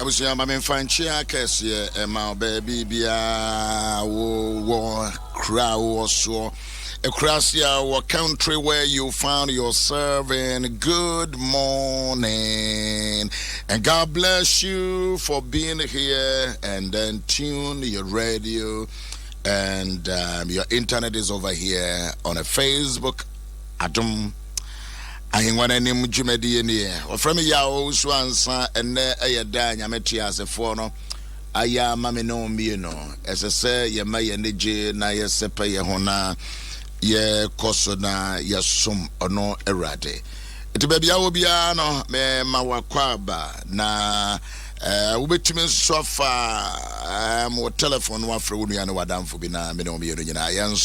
Abusia mame fanchia kese ma baby bia wo crowd so a Krasia or country where you found yourself in. Good morning, and God bless you for being here. And then tune your radio and your internet is over here on a Facebook. Adom Ahengua nim dwumadi ne o from Yaw Owusu Ansah ene ayeda nyameti asefo no aya mame no mie no esese ye ma ye neje na ye sepa ye hona ye koso na ye som ono erade eti bia bia wo bia no me ma wakwaba na ubetime sofa mo telephone wa fra wonu ya ne wadamfo bi na me no mie no nyina ye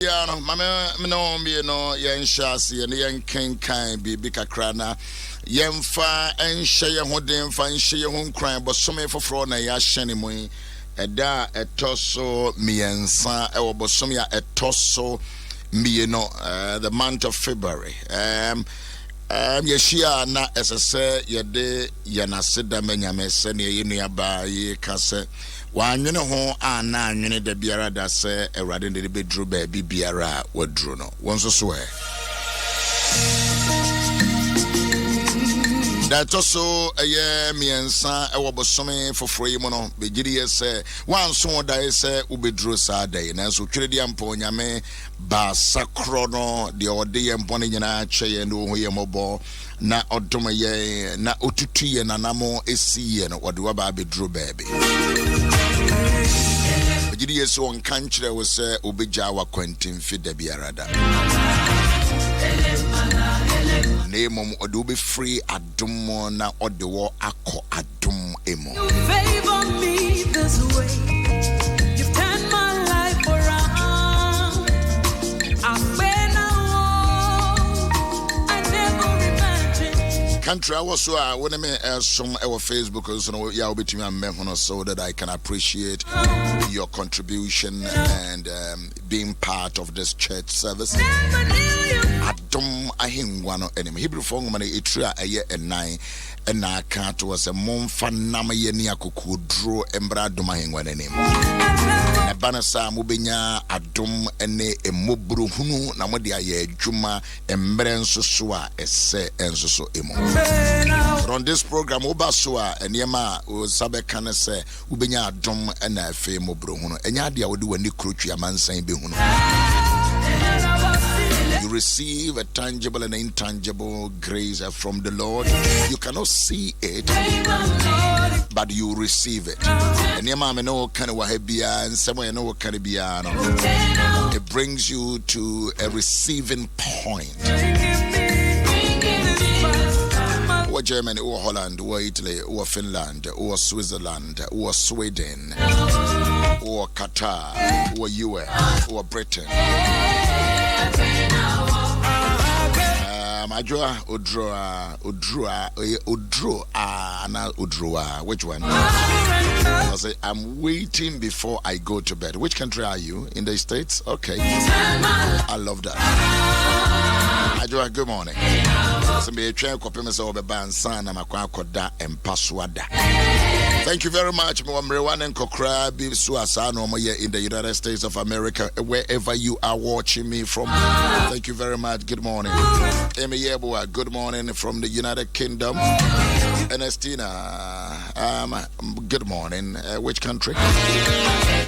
yeah, no, mama, no, me no, yen shasi, and yen can be big a crana. Yen fa and share your dem fan share home crime, but so many for fraud na ya shenimui. A da a tosso me and sa, or bosomia a tosso me no, the month of February. Yeshia na SSA, ye de yanasida menyame seni ye ba ye kase. Wanyene ho ana nwene da biara da se Ewrade de bedru ba bi biara wadru no wonso so that also miensa ewo bosome foforo yi mo no begiri ye se wanso da ye se ubedru sa da ye na so twere ampo nyame ba sakro no de ode ye mpo ne nyina cheye no ho ye mobo na odom ye na otutu ye nanamo esi ye no wode wa ba bedru baby begiri ye so nkanchire wo se obeja wa kwantin fi da biarada name of be free Adom na odewo ako Adom emo. You favor me this way. You've turned my life around. I've been I never imagined. Country I was so when me some our Facebook so yeah be to me so that I can appreciate your contribution and being part of this church service. Adom Ahengua no enemy Hebrew for man etra eye enai na aka to was a monfa nam ye ni akoko dro embra Adom Ahengua nim na bana sa mubenya Adom ene emobro hunu na mode aye adwuma embre nsoso a ese ensoso emo on this program oba so a enema o sabe kan se ubenya Adom ena afi mobro hunu enya de a wode wani krotwa mansan be hunu. You receive a tangible and intangible grace from the Lord. You cannot see it, but you receive it. And your mama know kind of wahabia and somewhere know kind of biano. It brings you to a receiving point. Or Germany, or Holland, or Italy, or Finland, or Switzerland, or Sweden, or Qatar, or US, or Britain. Majua Udroa. Which one? I say I'm waiting before I go to bed. Which country are you? In the States? Okay. I love that. Majua, good morning. Thank you very much. In the United States of America, wherever you are watching me from. Thank you very much. Good morning. Good morning from the United Kingdom. Ernestina, good morning. Which country?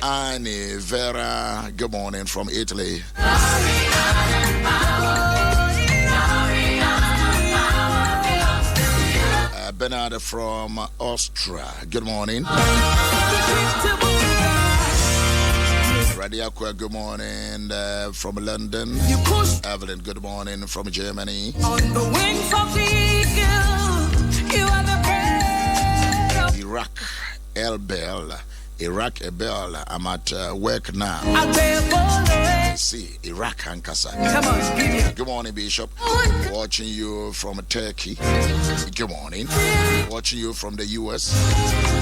Annie Vera, good morning from Italy. Bernard from Austria, good morning. Radiakwa, good morning from London. Evelyn, good morning from Germany. On the wings of the eagle, you are the bread of Iraq, Ebel, I'm at work now. See, Iraq and Kasa. Come on, Gideon. Good morning, Bishop. Watching you from Turkey. Good morning. Watching you from the US.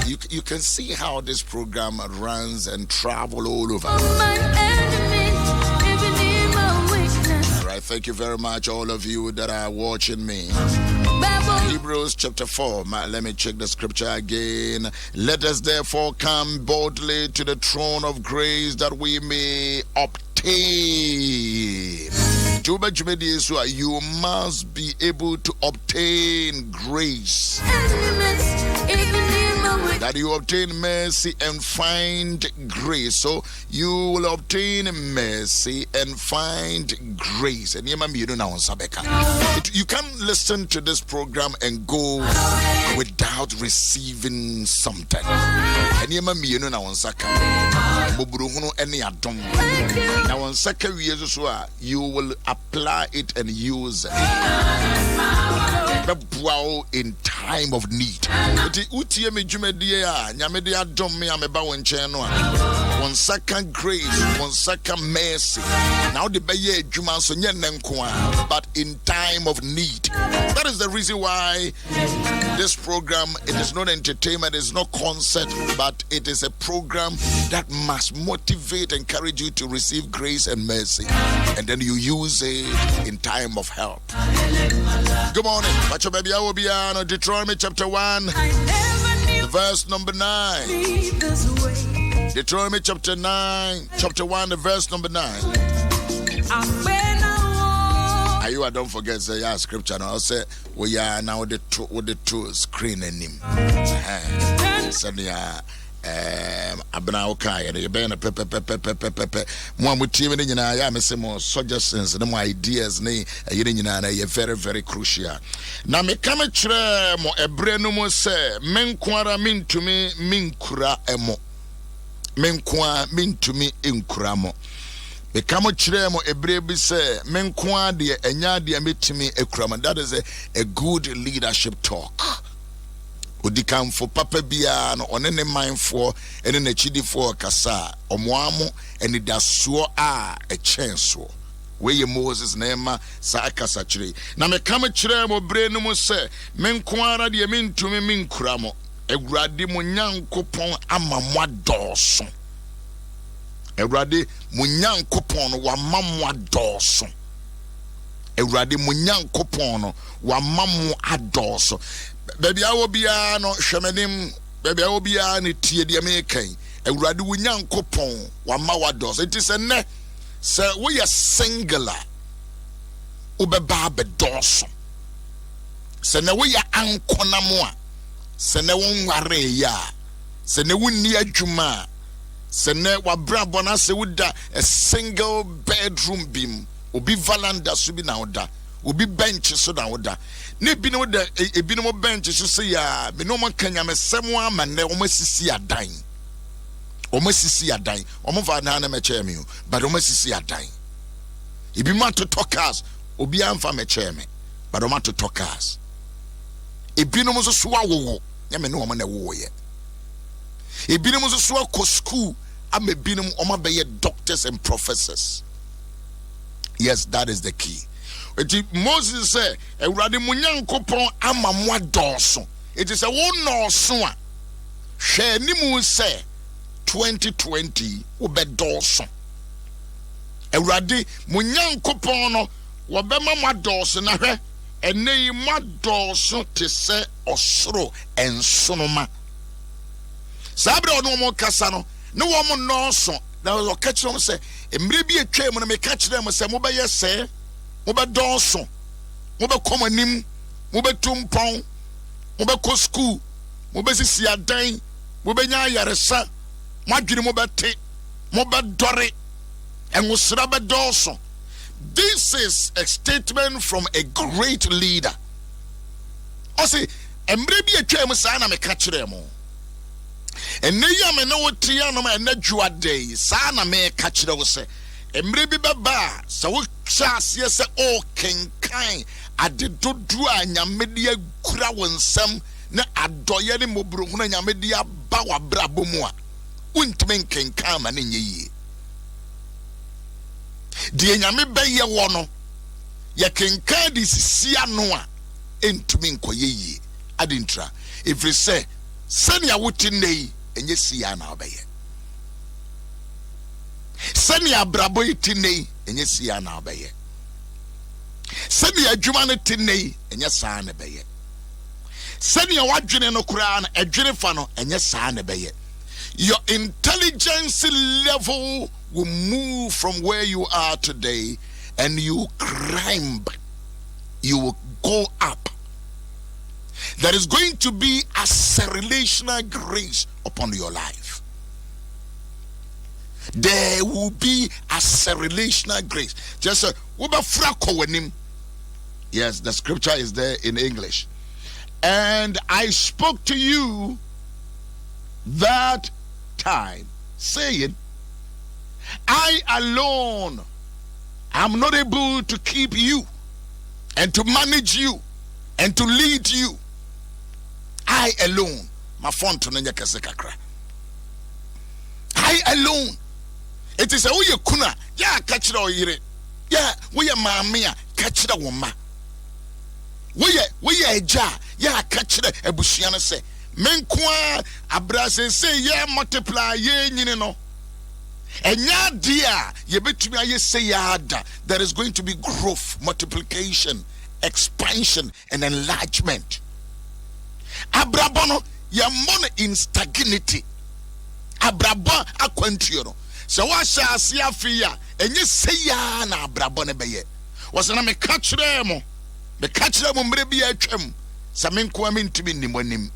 You can see how this program runs and travel all over. My enemies, even in my weakness. All right, thank you very much, all of you that are watching me. Hebrews chapter 4. Let me check the scripture again. Let us therefore come boldly to the throne of grace that we may obtain. You must be able to obtain grace. That you obtain mercy and find grace. So you will obtain mercy and find grace. And you can't listen to this program and go without receiving something. And you will apply it and use it in time of need. One second grace, one second mercy. Now the baye juma so but in time of need. That is the reason why this program, it is not entertainment, it is not concert, but it is a program that must motivate, encourage you to receive grace and mercy, and then you use it in time of help. Good morning. Deuteronomy chapter 1, verse number 9. Deuteronomy chapter 1, verse number 9. I don't forget say yeah scripture now. Say we are now with the two screen and him. Abna okay and you been a pepe one with team in ya me say more suggestions and more ideas ne you very very crucial. Now me come kire mo ebre no mo say menkwara mintumi minkura emo menkwa mintumi enkura mo. Me come kire mo ebre bi say menkwa de enya de metimi ekura mo. That is a good leadership talk. Odikam for papa bia no one ne mindful ene na chidi for kasa omoamo ene dasuo a chenso we Moses na ema sa akasa chire na me kam chire mo bre no mo se menkoara de mentumi menkura mo Ewurade mo Nyankopon ama mo adoso. Ewurade mo Nyankopon no wa ma mo adoso. Ewurade mo Nyankopon no wa ma mo adoso. Baby, I will be no shamanim. Baby, I will be an tea de American. Ewurade wo Nyankopon wa ma wa doso. It is a ne. Sir, we are singular. Ubeba bedoso. Se ne we are ankonamoa. Se ne won ware ya. Se ne wonni adwuma. Se ne wabra bona se woda a single bedroom beam. Obi valanda so bi na oda. Obi bench so na oda. Ne bi no da e bi no bench so se ya me no man kanya me semo ama ne o masisi adan. O masisi adan. O mo va na me che me but o masisi adan. E bi ma to talkers obi amfa me che me but o ma to talkers. E bi no so so awowo ya me no o ma na wo ye. E bi no so ko school am e bi no o ma be ye doctors and professors. Yes, that is the key. Moses said, Ewurade mo Nyankopon ama mo adoso. It is a one no so a hwe ni mu say 2020 wo be doso. Ewurade mo Nyankopon no wo be ma mo adoso na hwe ene yi mo adoso te se osoro ensonoma. Sabre ono mo kasa no ne wo mo no so na wo ka kire mo say emre bi etwa mu na me ka kire mo say mo be yese Mobe donson, mobe komanim, mobe tumpon, mobe ko school, mobe sisi adan, mobe nya yaresa, madwiri mobe te, mobe dore, and wosra be donson. This is a statement from a great leader. I say, emre bi etwa mu sa na me ka kire mo. And Nayam no Tianum and Najua day, Sana me catch it say. And maybe Baba, so chas yes, oh, King Kind. I did do and ya media crown some na adoyani mobruna ya media bawa brabumwa. Untmen King Kam and in ye. Dear Yami Bay Yawono, ya King Kadi Sia Noa, entmin koye adintra. If we say, send ya wutin nay, and ye see an obey. Send ya braboy tinay, and ye see an obey. Send ya jumanity nay, and your son obey. Send your watching no crown, a jenifano, and your son obey. Your intelligence level will move from where you are today, and you climb. You will go up. There is going to be a relational grace upon your life. There will be a relational grace. Just a yes, the scripture is there in English. And I spoke to you that time, saying, I alone am not able to keep you and to manage you and to lead you. I alone, my phone to Nanya Kasekakra. I alone. It is a way you kuna, ya catch it or yere. Ya, we are mamma, catch it a woman. We are a jar, ya catch it a bushiana say. Menkwa, abrase say, ya multiply, ye, you know. And ya dear, ye bet me, I say, yada. There is going to be growth, multiplication, expansion, and enlargement. Abrabono, ya mon in stagnity. Abrabon aquantio. So what shall see a fear? And you say ya na abrabone beye. Was an me catch them. The catch them maybe a trim. Samin quamin to be nimonim.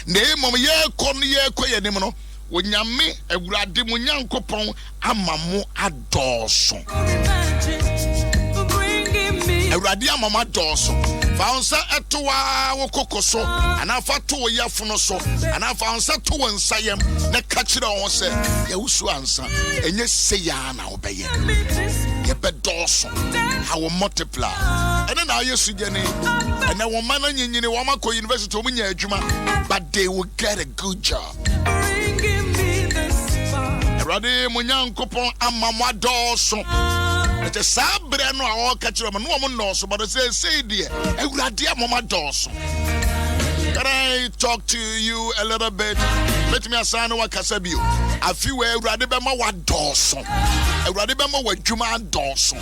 Name of ye con ye quayanimono. When yami a gradimunian coupon amamu adorson. A radia mama dorson. Found sa etoa wokokoso anafa to yafuno so anafa sa to nsayem na kachira on say Yaw Owusu Ansah enye seya na obeye ye bedoso how will multiply and then yesu jeni and then woman nyini wo makọ university omunya adwuma but they will get a good job. Erade munyankopon amamwa dorso. It's a sabre no all catch them no one knows, but say dear, mama dorsum. Can I talk to you a little bit? Let me assign what Casabio. A few radibema wa dorsum. A radibema wa Juma dorsum.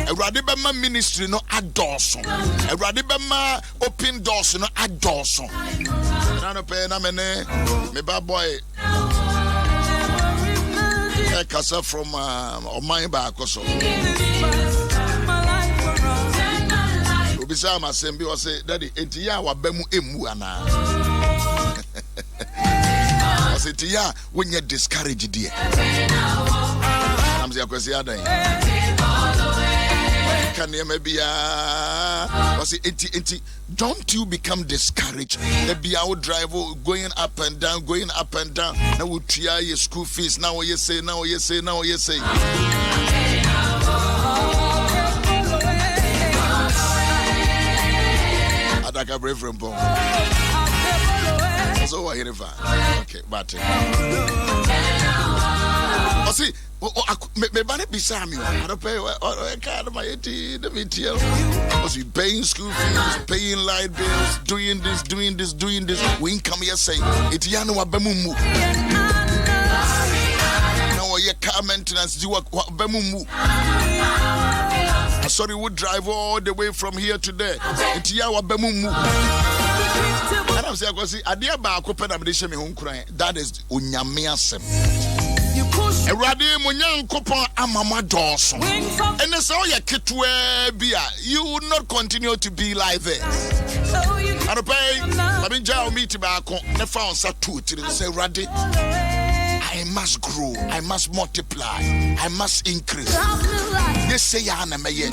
A radibema ministry no adorsum. A radibema open doors no adorsum. Nano pen amene, me bad boy. Kasa from my back also. Obisa Masembi was say, Daddy, Etia wa bemu emu ana. I said, Tia, when you discouraged dear. I'm saying, can you maybe was it eti don't you become discouraged? Maybe our driver going up and down. Now we try your school fees. Now you say. Adaka brave from Bon. So what here? Okay, but I see. Me bane bisa mi I don't pay card my the media. Was we paying school fees, paying light bills, doing this. We come here say it yanu wa bemumu. Now your car maintenance do wa bemumu. Sorry, we drive all the way from here to there. It ya wa bemumu. And I'm saying, because adia ba akopena me de me ho nkran. That is onyame asem. Erade munyankopon amama dorso. And so ya ketwe bia, you will not continue to be like this. I pay babinja o meet ba ko ne fa onsa tu tiri say rade I must grow, I must multiply, I must increase. Yes, say ya na meye.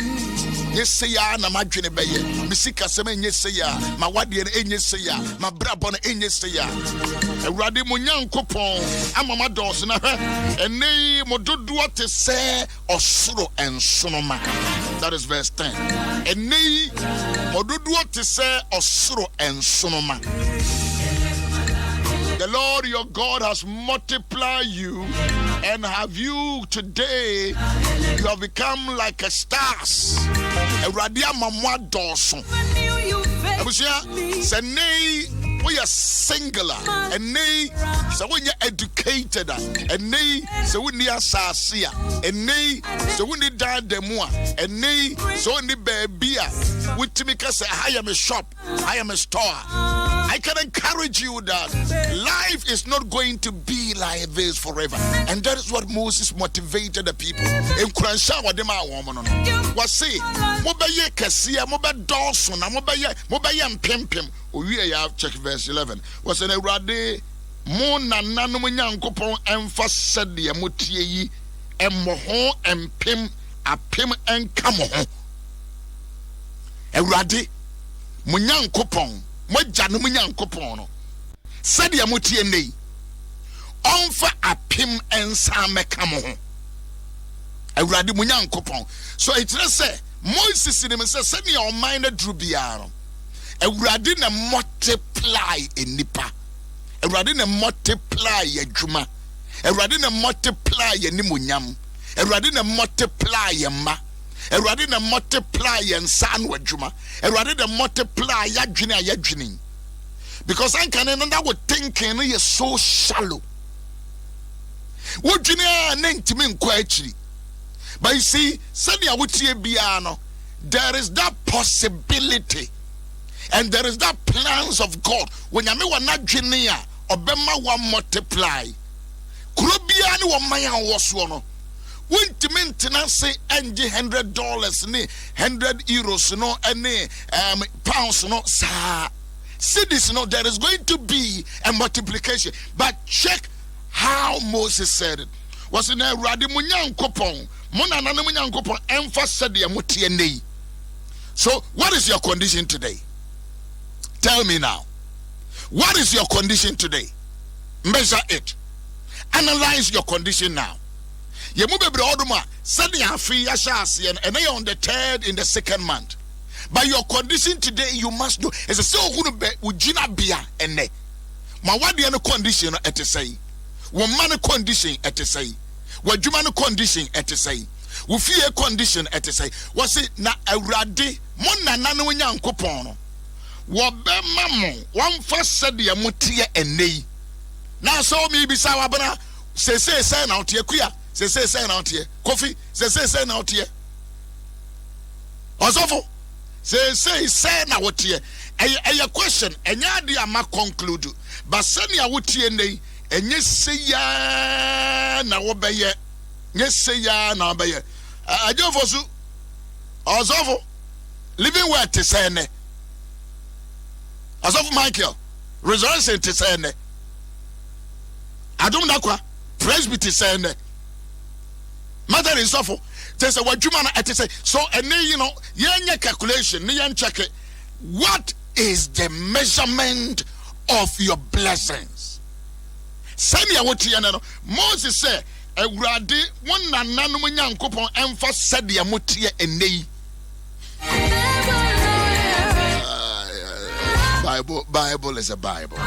Yes, say ya na madwene beye. Misika seme yes say ya. Ma wade enye say ya. Ma brabo na enye say ya. Ewurade mo Nyankopon amama dos na hwe. Ene mo dodo te se osoro ensonoma. That is verse 10. Ene mo dodo te se osoro ensonoma. The Lord your God has multiplied you, and have you today, you have become like a stars. Eradia mamwa doso. Abusia, say nay, we are singular, and nay, so when you're educated, and nay, so when you are sasia, and nay, so when you die demua, and nay, so when you baby, with Timika say, I am a shop, I am a store. I can encourage you that life is not going to be like this forever. And that is what Moses motivated the people. In Kransha wadema woman was say, Mobaye Cassia, Moba Dawson, Mobaye Pimpim. We have check verse 11. Was in a rade Mona Nanuman Copon and first said the Amutie and Mohon and Pim a Pim and Camo. A rade Munyan Copon. Moja no Nyankopon said ya mutie nei onfa apem ensa meka mo ho awurade mo Nyankopon. So it say Moses in him say ne o man na dru bia no awurade na multiply enipa, awurade na multiply adwuma, awurade na multiply animonyam, awurade na multiply yema, Erade na multiply and san wajuma. Erade na multiply yadwini. Because I can that would thinking is so shallow. What you know quite. But you see, Sadia Wutie Biano, there is that possibility. And there is that plans of God. When you know not genia, Obama one multiply. Kurubiani wa maya was one. Won't maintenance say $100 ni €100 no any pounds no sa. See this no, there is going to be a multiplication. But check how Moses said it. Was in a radimunyan coupon, Monanamunyan coupon, emphasis the Mutiene. So what is your condition today? Tell me now. What is your condition today? Measure it. Analyze your condition now. You move be oduma said you free yashasi and they on the third in the second month. But your condition today you must do. It's a so good be ujina bia ene. Ma what the condition at say? One man condition at say. What you man condition at say? We fear condition at say. Was it na awrade mona nanu Nyankopon. Wo be mamo one first said the mutie ene. Now so me be sawa bana say now tie kuya. Say out here. Coffee. Say out here. Osofo. Say now what here. A question. And ya dia ma conclude. But send ya what here nay. And yes say ya na obeye. Yes say ya na obeye. Ajofosu. Osofo. Living where to say ne. Osofo Michael. Resurrection to say ne. Adom Ahengua. Presbytery say ne. Mother is awful. There's a what you man at say. So and you know, your calculation, check it. What is the measurement of your blessings? Send me what you know. Moses said, a grade one nanoman coupon emphasis said the amutia and nay. Bible is a Bible.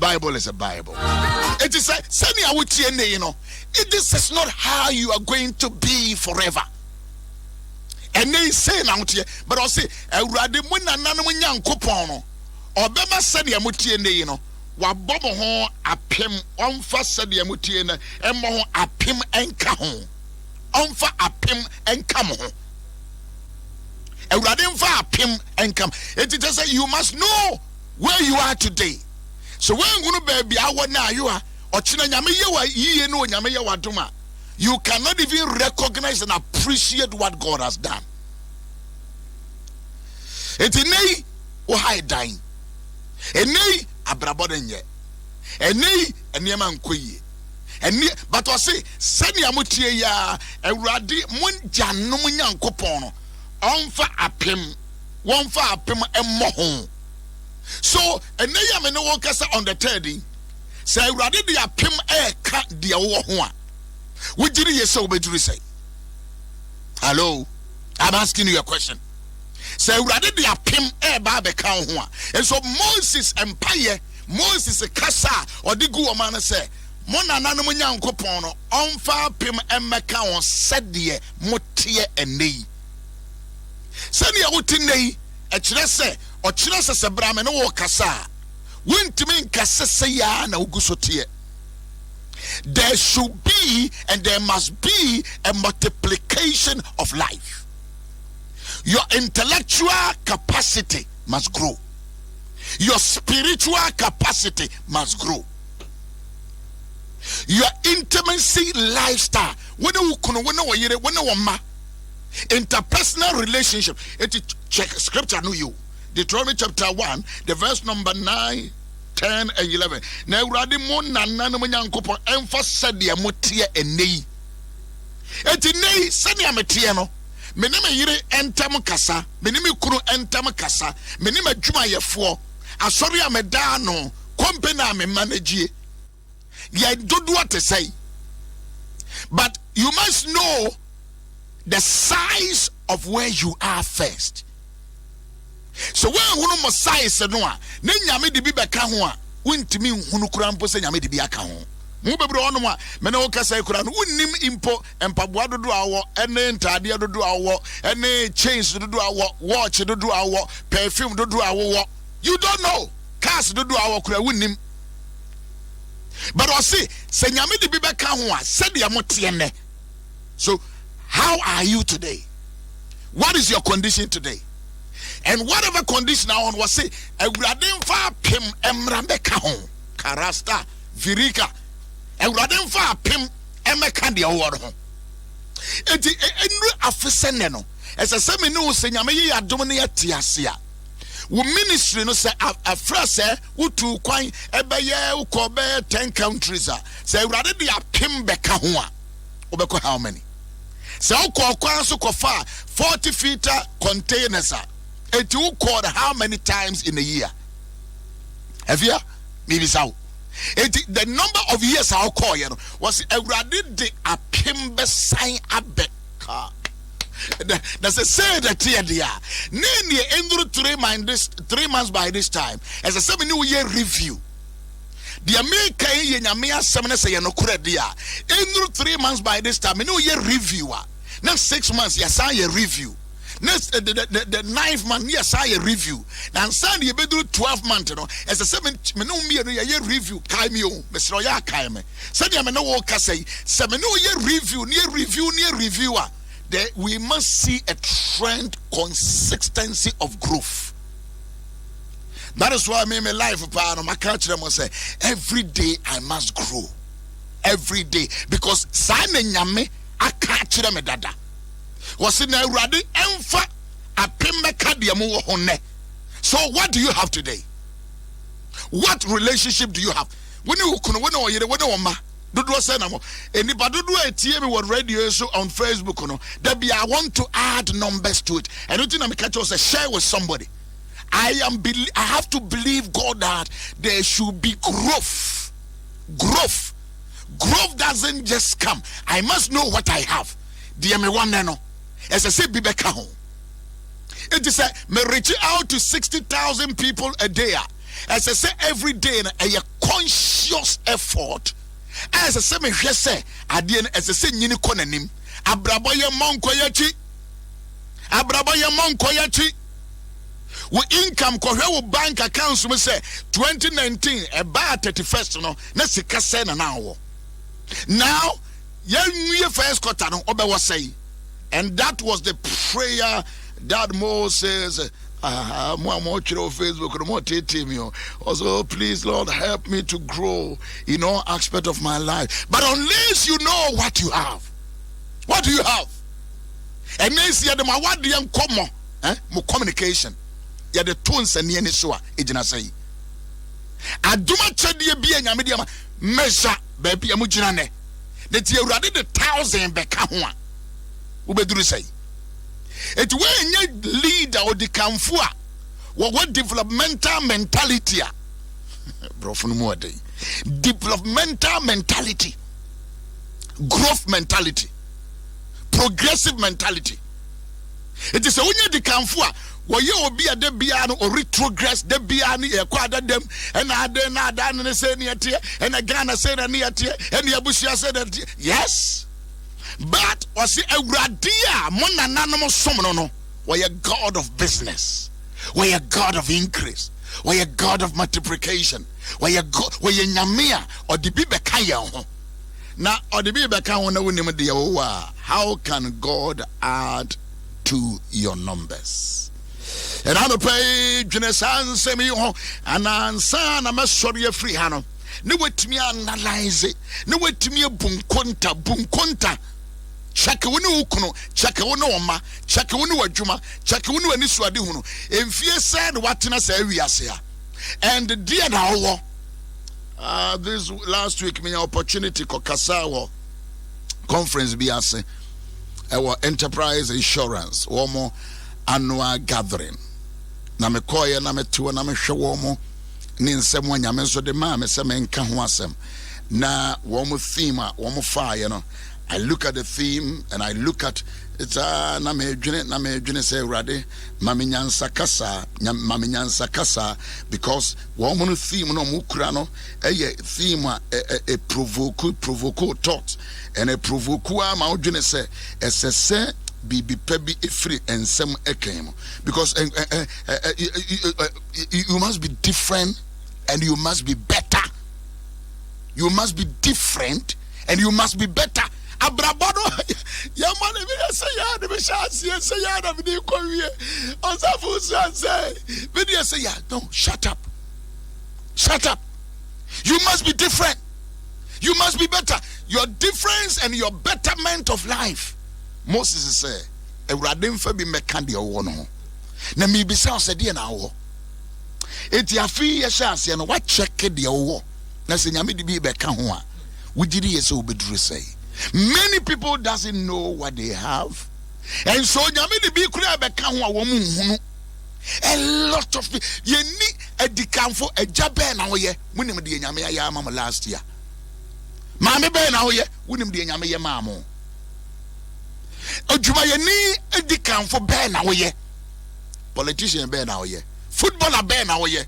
Bible is a Bible. It is a you know. This is not how you are going to be forever. And they say now here, but I'll say, Obama said the Amutiene, you know, what Bobo hon a pim, on first said the Amutiene, and more a pim and come on for a pim and come home. A radin for a pim and come. It is say you must know where you are today. So when you going to be our now you are. You cannot even recognize and appreciate what God has done. It's in a high dying. A nay abrabodenye. ene man koyi ene but o say sani amutie ya awurade monja no nyankopon no onfa apem wonfa apem emmo ho so ene ya me no kasa on the third say awurade de apem ka de wo ho a wogiri yesa obeduru say hello, I'm asking you a question. Say awurade de apem ba be kan ho a and so Moses empire Moses kasa odigu o man say mo nananom nyankopon no onfa apem emmeka on sede motie enei sani ya wote nei e kire se o kire se bra me no wo kasa wontimi nkase se ya na ugusotie. There should be and there must be a multiplication of life. Your intellectual capacity must grow. Your spiritual capacity must grow. Your intimacy lifestyle, interpersonal relationship. Check scripture. Know you Deuteronomy chapter 1, the verse number 9, 10 and 11. Na urade mo nana no nyankopon emfa sade motie enei. Eti nei sane ametie no. Me ne me yire entam kasa, me ne me kunu entam kasa, me ne madwuma yefo. Asori ameda no, company me manage. Ye dodo what to say. But you must know the size of where you are first. So when hunu mo size no a na nyame de bi beka ho a wontimi hunu kura mpo se nyame de bi aka ho mo bebre ono a me na wo kasa kura no wonnim impo empaboa dodo awo ene ntade dodo awo ene chains dodo awo watch dodo awo perfume dodo awo you don't know cars dodo awo kura wonnim. But I say se nyame de bi beka ho a se de amote ene. So how are you today? What is your condition today? And whatever condition I want was say, Ewuraden fa pim emra beka ho. Karasta, virika. Ewuraden fa pim emeka de awor ho. Enti enru afese no. Ese se me no se nyame ye adom ne yatiase a. Wo ministry no se afra se utu kwan ebeye ukobe 10 countries a. Se Ewurade de apim beka ho a. Obeko how many? Se ukokwan so kofa 40 feet containers a. It will call how many times in a year? Have you? Maybe so. The number of years I'll call you was already the apimbe sign abeka. That's a say that here they are. Name endure 3 months by this time. As a 7 new year review. The American Yamia 7 say no credit. Endure 3 months by this time. A new year reviewer. Now 6 months, yes, I review. Next, the 9th month, yes, I review. Now, Sunday, you do 12 months, you know. As a 7 year review, Kaimio, Mr. Oya Kaime. Sunday, I know what I say. 7 year review, near reviewer. We must see a trend, consistency of growth. That is why I made my life a part of my culture. I must say, every day I must grow. Every day. Because Simon Yame, I catch them a dada. Was in a radi emfa apimeka diamu hone. So what do you have today? What relationship do you have? When you ma do say na mo anybody do etie me what radio so on Facebook no there be I want to add numbers to it. And anything I catch us share with somebody. I have to believe God that there should be growth. Growth doesn't just come. I must know what I have. Dear me one no. As I say, Bibeka home. It is me reach out to 60,000 people a day. As I say, every day, a conscious effort. As I say, me say, as I say, Nini Konanim, Abrabaya Monkoyachi, We income ko bank accounts we say 2019 about 31st no na sika say na now. Now, ye first quarter no obe was say. And that was the prayer that Moses Facebook also, please Lord help me to grow in all aspect of my life. But unless you know what you have, what do you have? And then see the what the communication. Yeah, the tones and the say. adoma chede bia nyame de ma measure ba bia mu gina ne de ti awurade de 1,000 beka ho a wo beduru sei it when nye leader or the kamfu a what developmental mentality a brofunu mu ade developmental mentality, growth mentality, progressive mentality. It is a when you the kamfu a you obi a de bia no or retrogress de bia no e kwada dem and ade na ada ne say ne tie and Ghana say na ne tie and Abusia say that yes, but was it awurade a mo nananom som no we a God of business, we a God of increase, we a God of multiplication, we a God, we a nyamia or the bibe kaya ho na or the bibe ka ho na wonim de how can God add to your numbers? And I pay Genesis semi ho and answer na masori free hano ne wetimi analyze it ne wetimi bunkonta check wonu ukuno check wonu oma check wonu adwuma check wonu ani suade hunu emfie said watena sa wiase a and dear now this last week me opportunity ko kasa conference bi ase our enterprise insurance womo annual gathering na me koye na me tuo na me hwe womo ni nsem wanyame so de ma me se me nka ho asem na womo theme a womo fa ye no I look at the theme and I look at it's na me dwene say urade mame nyansa kasa because womo no theme no mu kura no theme a provoke thought and a provoke ma dwene say esese be pebi free and some ekemo because you must be different and you must be better. You must be different and you must be better. Abrabono ya man me say ya de be chance say ya na me ko wie onsafu say me dey say ya no shut up you must be different, you must be better. Your difference and your betterment of life. Moses say ewurade mfa bi meka de wo no na me bi say say de na wo enti afi ye chance no wa check de wo na se nyame de bi beka ho a wugiri ye se obeduru say many people doesn't know what they have and so nyame de bi kura beka ho a wo mu hunu a lot of ye ni edikanfo ejabe na wo ye munim de nyame ya ma last year maame be na wo ye wunim de nyame ye ma mo Ojuma ye ni edikanfo be na wo ye politician be na wo ye footballer be na wo ye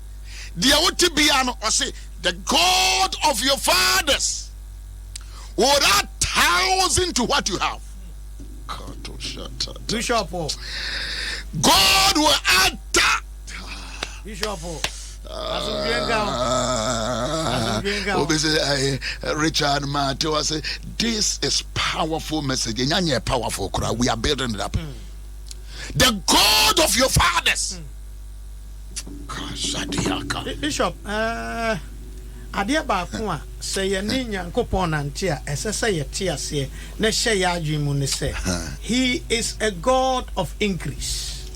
dia woti bia no o say the God of your fathers will add 1,000 to what you have. Bishop, God will add that. Bishop, Richard Matthew say this is powerful message. Powerful. We are building it up. The God of your fathers. Bishop, adia ba ko a say ye ni nyankopon nante a esese ye te ase na hye ya adwemu ne say he is a God of increase.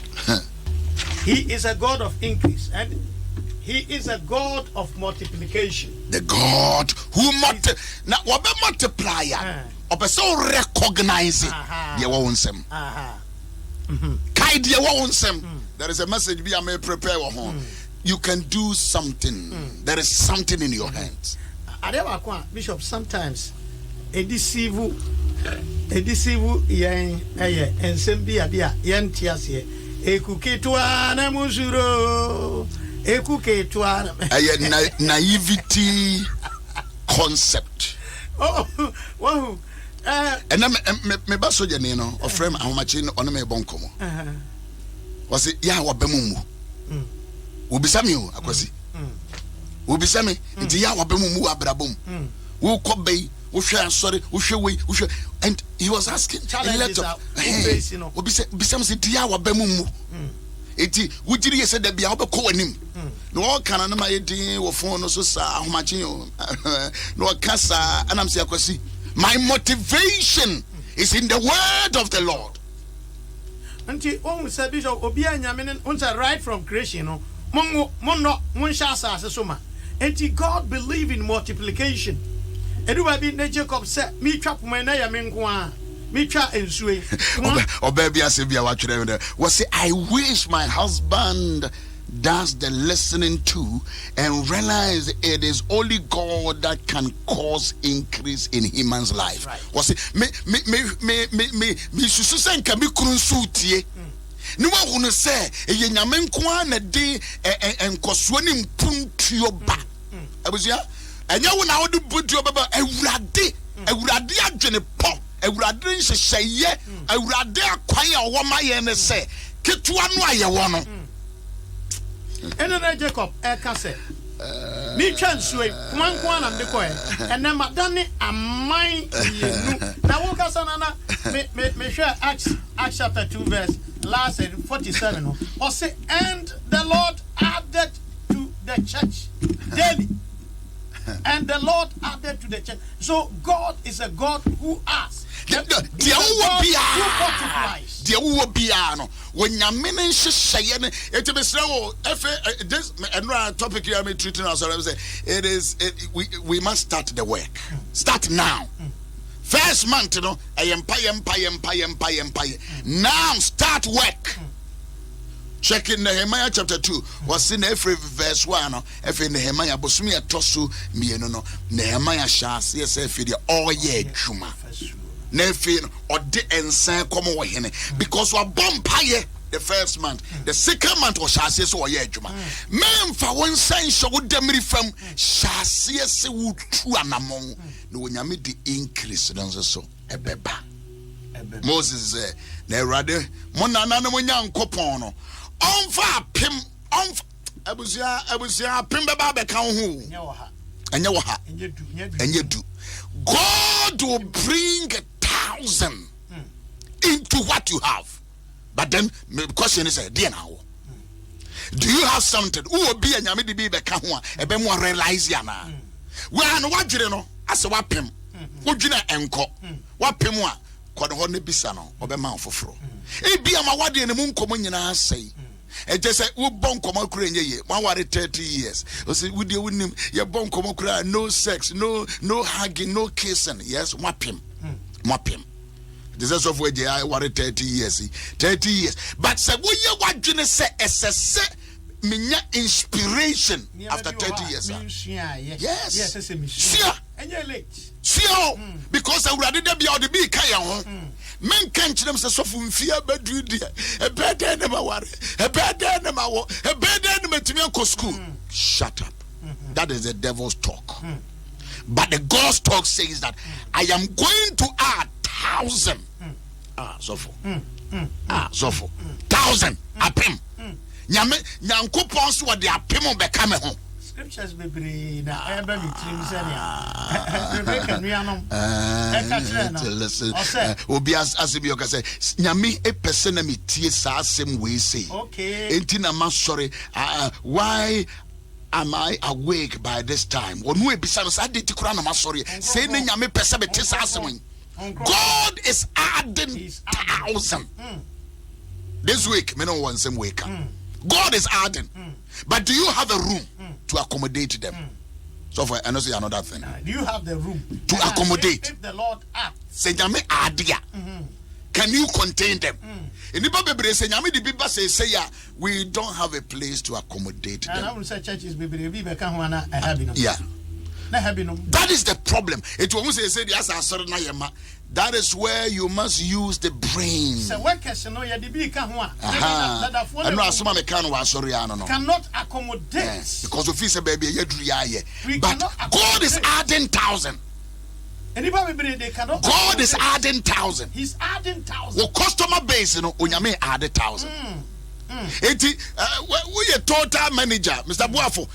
He is a God of increase and he is a God of multiplication. The God who multiplier. Opeso recognize it. There is a message I may prepare. You can do something. There is something in your hands. Bishop, sometimes a deceive yen and sembi adia yen tiasie e kuketwa na muzuro e kuketwa naivety concept. Oh wow. And me baso jani no ofrem ahomachi ono me bonkomo. Was it ya wabemumu? Ubisami o akwasi. Ubisami nti ya wabemumu abrabom. Wo kobei, wo hwe sorry, wo hwe wei, wo hwe, and he was asking Ubisami nti ya wabemumu. Eti wujiri yese da bia obekọ anim. No all kana na mayedin wo phone no so sa ahomachi o. No kasa anam se akwasi. My motivation is in the word of the Lord. Until on say Bishop obi anyame on say right from creation no mon sha asase so ma And God believe in multiplication. Everybody ne Jacob said, me trap my na ya menkwa. Me try ensue. O baby asibia wa twere we say I wish my husband does the listening to and realize it is only God that can cause increase in human's life. Was it me susu can be krunsutie. No one who say ye nyame nko na de enkoso ni mpuntuo ba. Abusua anya wo na wo de buduo baba awurade adwene pop awurade nhyehyeye awurade akwan a wo ma ye ne se ketua no aye wo no. Ene Jacob eka se me twansue kwankwan na mde koe ene madane amai yenu na wo kasa na me share Acts chapter 2 verse last 47 or say and the Lord added to the church daily. And the Lord added to the church. So God is a God who asks. There will be when your men say it be so this topic you are treating us. It is we must start the work. Start now. First month, you know, empire. Now start work. Check in Nehemiah chapter 2. Was in every verse 1. If in Nehemiah Bosumia Tosu, me no Nehemiah Shas, yes, if the all year Juma. Nefin or the ensign come over here because we bumpire the first month. The second month was Shas, or year Juma. Men for one sign show them from Shas, yes, would true and among no when you meet the increase, so a beba. Moses said, Nerade, Monana, when young copono. On fa pim on abusia pim baba be kan hu anya wo ha and you do God will bring 1,000 into what you have. But then the question is dear now, do you have something who will be a nyame de be kan hu a be mo realize ya na we an wadwire no ase wapem wodwina enko wapem a kodo ho ne bisa no obema foforo e bia ma wade ne mu nkomo nyina asai. And just say, we bon come out 30 years. I say, we deal with him. You bon come out no sex, no hugging, no kissing. Yes, whap him. This is of where I worry 30 years. 30 years. But say, we you what you say, minya inspiration after 30 years. Yes. And you're late. Because I would rather be out the big kaya. Men can't them say so from fear bedroom dear. A bad enemy, a bad enemy, a bad enemy to me school. Shut up. That is the devil's talk. But the God's talk says that I am going to add 1,000. So for 1,000 apim. Nyankopon what they apim be come home. Scriptures be na ebe mitrim listen obi asibi oka say nyame e person na metie sa asem we say okay enti na ma sorry why am I awake by this time onu ebisa no sa de tikura na ma sorry say na nyame person be tie sa asem. God is adding 1,000 this week me no want some wake up. God is adding. But do you have a room to accommodate them? So for another another thing. Do you have the room to accommodate? If the Lord asks, say nyame adia. Can you contain them? In the Bible say nyame the Bible say we don't have a place to accommodate them. And I will say churches yeah. That is the problem. It won't say yes, I saw na yema. That is where you must use the brain. Cannot accommodate. Yes, because of his baby, but God is adding 1,000. God is adding 1,000. He's adding 1,000. Well, customer base, you know, Onyame added 1,000. We a total manager, Mr. Buafo.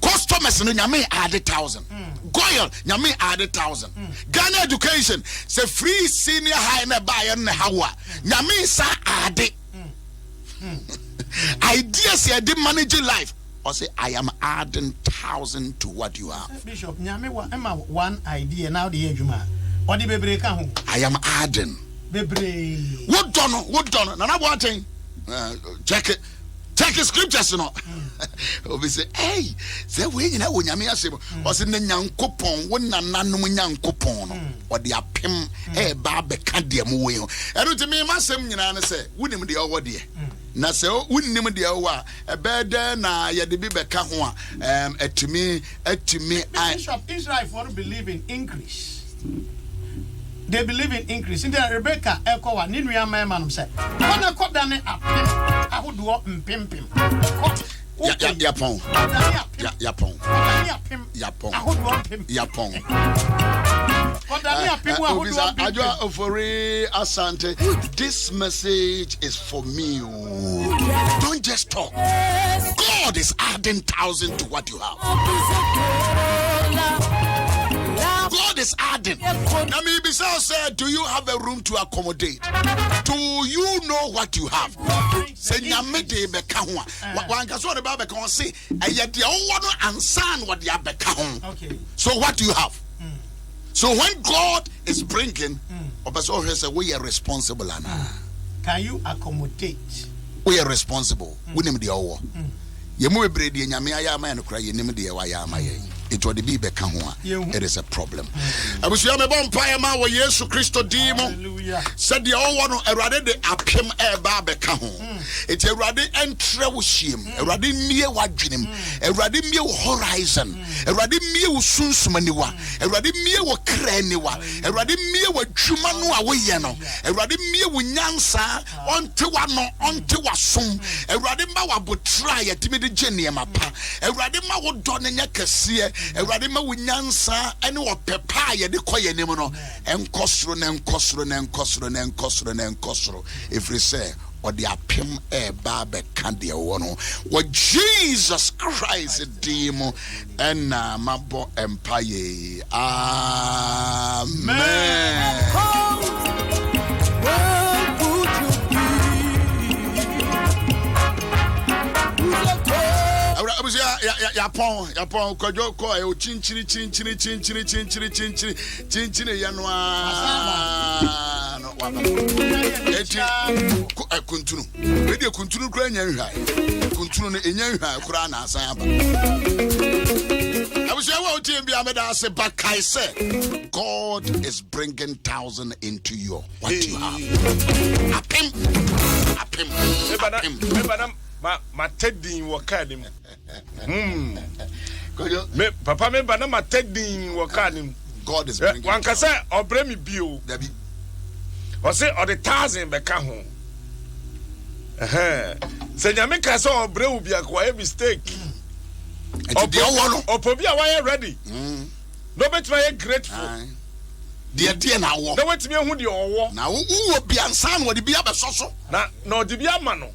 Customers in Nyame added 1,000. Goyle, Nyame added 1,000. Ghana education, say free senior high na buy na hawa. Nyame sa added. Ideas say they manage life. Or say I am adding 1,000 to what you have. Bishop, Nyame wa ema one idea now the ejuma. Odi bebre ka ho. I am adding. Bebre. What done? Nana what thing? Check it. Check the scriptures, you know. We say, hey, say we you know when you say, was in the Yankopon, when none Yankopon, or the apim, barbe candium wheel. I don't mean my same, you know, say, wouldn't him the over there. Na say, wouldn't him the over a better na ya the bibe kahwa, to me, Israel for believe in increase. They believe in increase. In the Rebecca, Echo, and Ninia man said, when I cut down I would walk and pimp him. Yapon. I would want him. Yapon. Asante, this message is for me. Don't just talk. God is adding 1,000 to what you have. God is adding. Now, maybe so said, do you have a room to accommodate? Do you know what you have? Say, Yamete Bekahua. One can sort about Bekahua say, and yet the own one and son what they are Bekahua. Okay. So, what do you have? So, when God is bringing, we are responsible. Can you accommodate? We are responsible. We name the hour. Yamu Brady and Yamia man cry, you name the Wayama. It would be Bekahua. It is a problem. I was young about Payama where Yesu Christo Demo said the old one rather the apim air barbecahon. It's a rather entreushim, a rather mere wadrinim, a rather mere horizon, a rather mere sunsmaniwa, a rather mere craniwa, a rather mere wajumanu awayano, a rather mere winyansa, onto one, onto a sum, a rather mawa would try a timid genia mapa, a rather mawa donanya cassia. Eradima winyansa ene wo pepa ye de koye nim no enkosro na enkosro na enkosro na enkosro na enkosro every say or the apim ba be kande wo no what Jesus Christ demo and mabo empire. Amen. Yapon kojo ko e o chinchiri yanwa no wa eti kuntunu we de kuntunu kura nyanhwa kuntunu no enyanhwa kura na asan aba abusia wa otie bia meda se bakai se God is bringing 1,000 into you what you have apem ma tedding wakanim me papa me bana ma tedding wakanim God is bringing one can say obremi bio dabi o say o the 1,000 beka ho se nyame ka say obrewu bia kwa mistake opobi a why ready no bet my grateful dear na wo no wetimi hu de owo na wo bia nsan wo de bia besoso na de bia ma no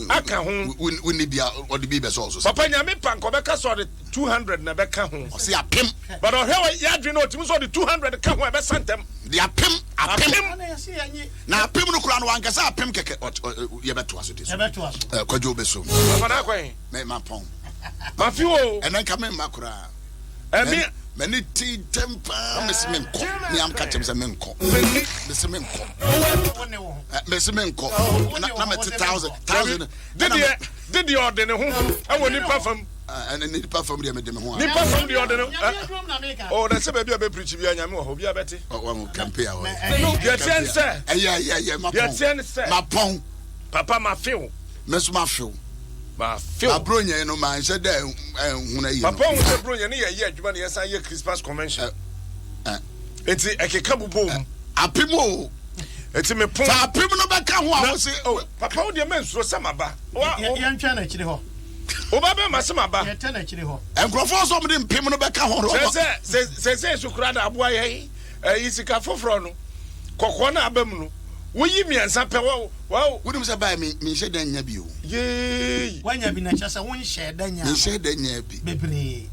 aka ho we need bia or the be so papa nyame panko beka so the 200 na beka ho o say apem but o hewa ya dwe no timi so the 200 ka ho e be santem the apem na apem no kura no wanka say apem keke ye beto aso this kwajo beso papa na kwen me ma pon ma fi o enen ka me makura emi many tea temper Miss Minko me am catch him some Minko Miss Minko Miss Minko na 1,000 did the order ho I want nipa fam and any nipa fam dey me dem ho nipa fam the order oh na say baby preach bi anyame ho bi abeti o campaign o get sense yeah ma pon papa ma feel ma feel Abronya no man said huna yi papa won say bronya ne ye adwuma ne yesan ye Christmas convention enti ekeka bubom apimo enti me pon apimo no beka ho a wo say papa wo de mensuro samaba ye ntwa na kire ho o ba be masamaba ye twa na kire ho enkrofo so mo de mpim no beka ho ro se sukura da aboa ye isika foforo no kokko na abam no wo yi miansa pe wo wudum say ba me nhye dan nya bi o ye wanya bi na cha say won nhye dan nya nhye dan nya bi bebre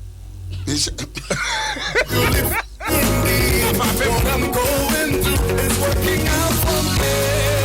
I'm going through, it's working out for me.